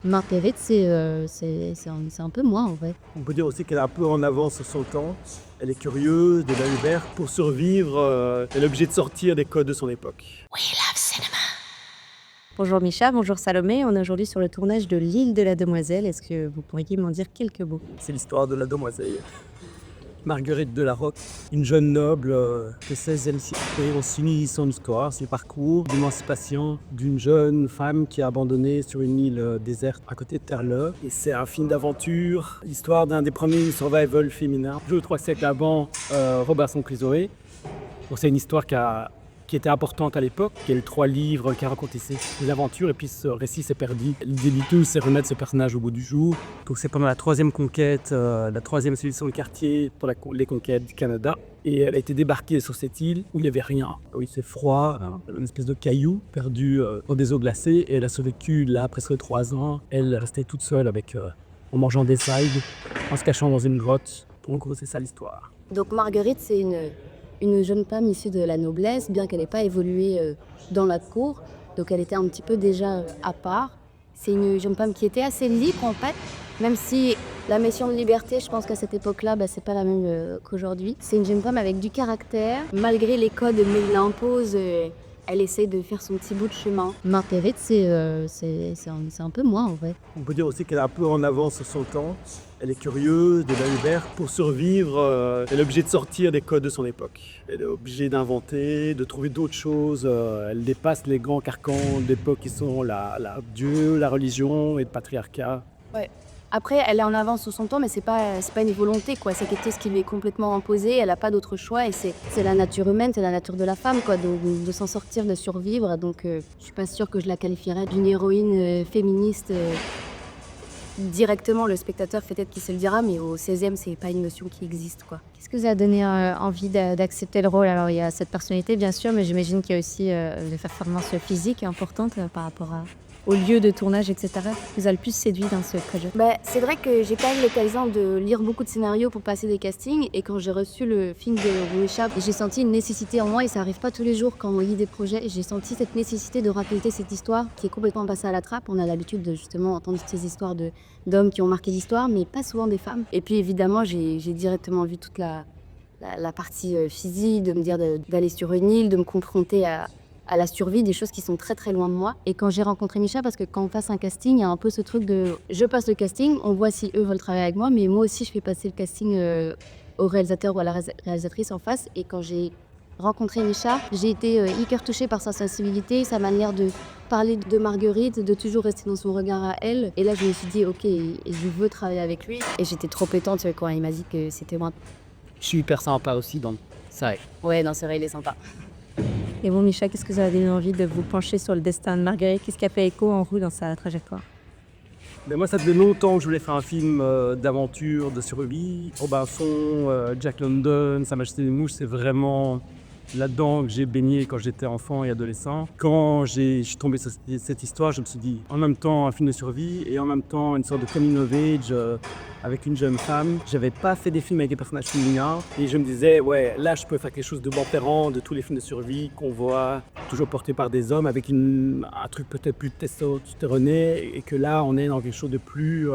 Marguerite, c'est un peu moi en vrai. On peut dire aussi qu'elle est un peu en avance sur son temps. Elle est curieuse, de l'œil vert. Pour survivre, elle est obligée de sortir des codes de son époque. Bonjour Micha, bonjour Salomé, on est aujourd'hui sur le tournage de L'île de la Demoiselle. Est-ce que vous pourriez m'en dire quelques mots? C'est l'histoire de la demoiselle Marguerite de la Roque, une jeune noble du XVIe siècle. Et on suit son histoire, son parcours d'émancipation d'une jeune femme qui est abandonnée sur une île déserte à côté de Terre-Neuve. Et c'est un film d'aventure, l'histoire d'un des premiers survival féminins. Je crois que c'est avant Robinson Crusoe. Donc c'est une histoire qui était importante à l'époque, qui est le 3 livres qui a raconté ses aventures, et puis ce récit s'est perdu. L'idée du tout, c'est remettre ce personnage au bout du jour. Donc c'est pendant la 3e conquête, la 3e expédition de quartier pour les conquêtes du Canada. Et elle a été débarquée sur cette île où il n'y avait rien. Oui, c'est froid, une espèce de caillou perdu dans des eaux glacées, et elle a survécu là presque 3 ans. Elle restait toute seule en mangeant des algues, en se cachant dans une grotte. En gros, c'est ça l'histoire. Donc Marguerite, c'est une jeune femme issue de la noblesse, bien qu'elle n'ait pas évolué dans la cour. Donc elle était un petit peu déjà à part. C'est une jeune femme qui était assez libre en fait, même si la mission de liberté, je pense qu'à cette époque-là, c'est pas la même qu'aujourd'hui. C'est une jeune femme avec du caractère. Malgré les codes mais l'imposent, elle essaie de faire son petit bout de chemin. Marguerite, c'est un peu moi en vrai. On peut dire aussi qu'elle est un peu en avance sur son temps. Elle est curieuse, de l'œil vert. Pour survivre, elle est obligée de sortir des codes de son époque. Elle est obligée d'inventer, de trouver d'autres choses. Elle dépasse les grands carcans d'époque qui sont Dieu, la religion et le patriarcat. Ouais. Après, elle est en avance sur son temps, mais c'est pas une volonté, quoi. C'est quelque chose qui lui est complètement imposé. Elle n'a pas d'autre choix, et c'est la nature humaine, c'est la nature de la femme, quoi, de s'en sortir, de survivre. Donc, je suis pas sûre que je la qualifierais d'une héroïne féministe. Directement, le spectateur peut-être qu'il se le dira, mais au 16e, c'est pas une notion qui existe, quoi. Qu'est-ce que vous a donné envie d'accepter le rôle? Alors, il y a cette personnalité, bien sûr, mais j'imagine qu'il y a aussi des performances physiques importantes par rapport au lieu de tournage, etc. Vous a le plus séduit dans ce projet? C'est vrai que j'ai pas eu l'occasion de lire beaucoup de scénarios pour passer des castings, et quand j'ai reçu le film de Louis Chape, j'ai senti une nécessité en moi, et ça arrive pas tous les jours quand on lit des projets. J'ai senti cette nécessité de raconter cette histoire qui est complètement passée à la trappe. On a l'habitude de justement entendre ces histoires d'hommes qui ont marqué l'histoire, mais pas souvent des femmes. Et puis évidemment, j'ai directement vu toute la partie physique, de me dire d'aller sur une île, de me confronter à la survie, des choses qui sont très très loin de moi. Et quand j'ai rencontré Micha, parce que quand on passe un casting, il y a un peu ce truc de je passe le casting, on voit si eux veulent travailler avec moi, mais moi aussi je fais passer le casting au réalisateur ou à la réalisatrice en face. Et quand j'ai rencontré Micha, j'ai été hyper touchée par sa sensibilité, sa manière de parler de Marguerite, de toujours rester dans son regard à elle. Et là je me suis dit ok, je veux travailler avec lui. Et j'étais trop pétante quand il m'a dit que c'était moi. Je suis hyper sympa aussi dans ça. Ouais, non, c'est vrai, il est sympa. Et bon, Micha, qu'est-ce que ça a donné envie de vous pencher sur le destin de Marguerite? Qu'est-ce qui a fait écho en vous dans sa trajectoire? Moi, ça faisait longtemps que je voulais faire un film d'aventure, de survie. Robinson, Jack London, Sa Majesté des Mouches, c'est vraiment là-dedans que j'ai baigné quand j'étais enfant et adolescent. Quand je suis tombé sur cette histoire, je me suis dit, en même temps un film de survie et en même temps une sorte de coming of age avec une jeune femme. J'avais pas fait des films avec des personnages féminins, et je me disais, ouais, là je peux faire quelque chose de différent de tous les films de survie qu'on voit, toujours portés par des hommes, avec un truc peut-être plus testostéroné, et que là on est dans quelque chose de plus...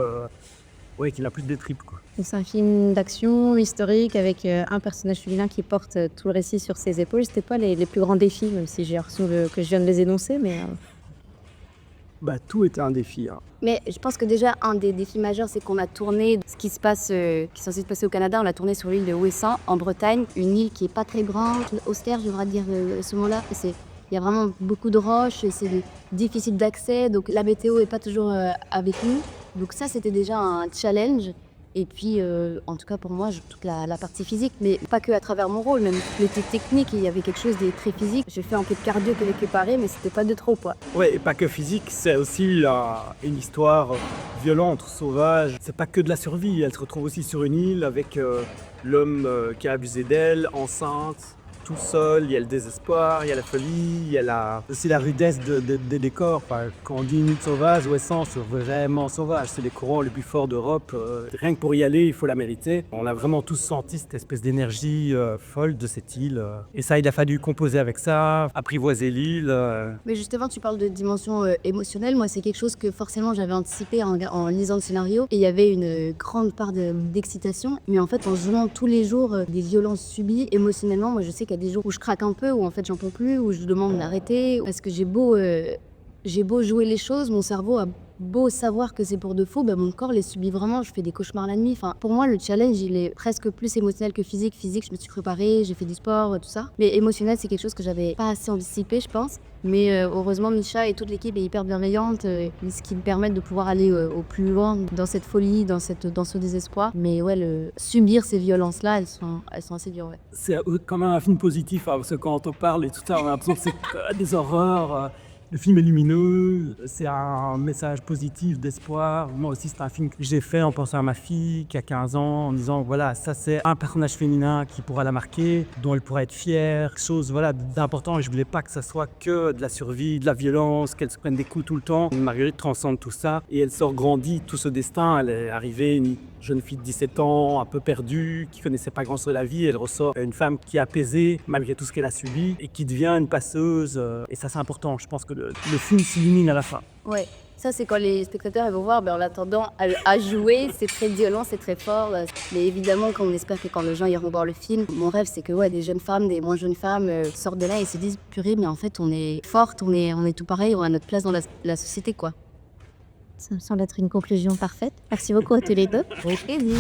qui a plus de tripes, quoi. Donc c'est un film d'action historique avec un personnage féminin qui porte tout le récit sur ses épaules. C'était pas les plus grands défis, même si j'ai l'impression que je viens de les énoncer, mais... Tout était un défi, hein. Mais je pense que déjà, un des défis majeurs, c'est qu'on a tourné ce qui se passe, qui est censé se passer au Canada. On l'a tourné sur l'île de Ouessant, en Bretagne, une île qui est pas très grande, austère, je devrais dire ce mot-là. Il y a vraiment beaucoup de roches, et c'est difficile d'accès, donc la météo est pas toujours avec nous. Donc ça, c'était déjà un challenge. Et puis, en tout cas pour moi, toute la partie physique, mais pas que à travers mon rôle, même l'été technique, il y avait quelque chose de très physique. J'ai fait un peu de cardio que récupérer, mais c'était pas de trop, quoi. Ouais, et pas que physique, c'est aussi une histoire violente, sauvage. C'est pas que de la survie, elle se retrouve aussi sur une île avec l'homme qui a abusé d'elle, enceinte. tout seul, il y a le désespoir, il y a la folie, il y a aussi la rudesse des décors. Enfin, quand on dit une île sauvage, Ouessant, c'est vraiment sauvage. C'est les courants les plus forts d'Europe. Rien que pour y aller, il faut la mériter. On a vraiment tous senti cette espèce d'énergie folle de cette île. Et ça, il a fallu composer avec ça, apprivoiser l'île. Mais justement, tu parles de dimension émotionnelle. Moi, c'est quelque chose que forcément j'avais anticipé en lisant le scénario. Et il y avait une grande part d'excitation. Mais en fait, en jouant tous les jours des violences subies émotionnellement, moi, je sais qu'il y a des jours où je craque un peu, où en fait, j'en peux plus, où je demande d'arrêter. Parce que j'ai beau jouer les choses, mon cerveau a beau savoir que c'est pour de faux, mon corps les subit vraiment, je fais des cauchemars la nuit. Enfin, pour moi, le challenge, il est presque plus émotionnel que physique. Physique, je me suis préparée, j'ai fait du sport, tout ça. Mais émotionnel, c'est quelque chose que j'avais pas assez anticipé, je pense. Mais heureusement, Misha et toute l'équipe est hyper bienveillante, ce qui me permet de pouvoir aller au plus loin dans cette folie, dans ce désespoir. Mais ouais, subir ces violences-là, elles sont assez dures, ouais. C'est quand même un film positif, parce que quand on parle et tout ça, on a l'impression que c'est que des horreurs. Le film est lumineux, c'est un message positif, d'espoir. Moi aussi, c'est un film que j'ai fait en pensant à ma fille qui a 15 ans, en disant voilà, ça c'est un personnage féminin qui pourra la marquer, dont elle pourra être fière, quelque chose d'important. Je voulais pas que ça soit que de la survie, de la violence, qu'elle se prenne des coups tout le temps. Marguerite transcende tout ça et elle sort grandie tout ce destin. Elle est arrivée une jeune fille de 17 ans, un peu perdue, qui connaissait pas grand-chose de la vie. Elle ressort une femme qui est apaisée malgré tout ce qu'elle a subi et qui devient une passeuse. Et ça, c'est important. Je pense que le film s'illumine à la fin. Ouais, ça c'est quand les spectateurs ils vont voir, en attendant à jouer, c'est très violent, c'est très fort. Mais évidemment, quand on espère que quand les gens iront voir le film, mon rêve c'est que des jeunes femmes, des moins jeunes femmes sortent de là et se disent purée, mais en fait on est forte, on est tout pareil, on a notre place dans la société, quoi. Ça me semble être une conclusion parfaite. Merci beaucoup à tous les deux. Au plaisir.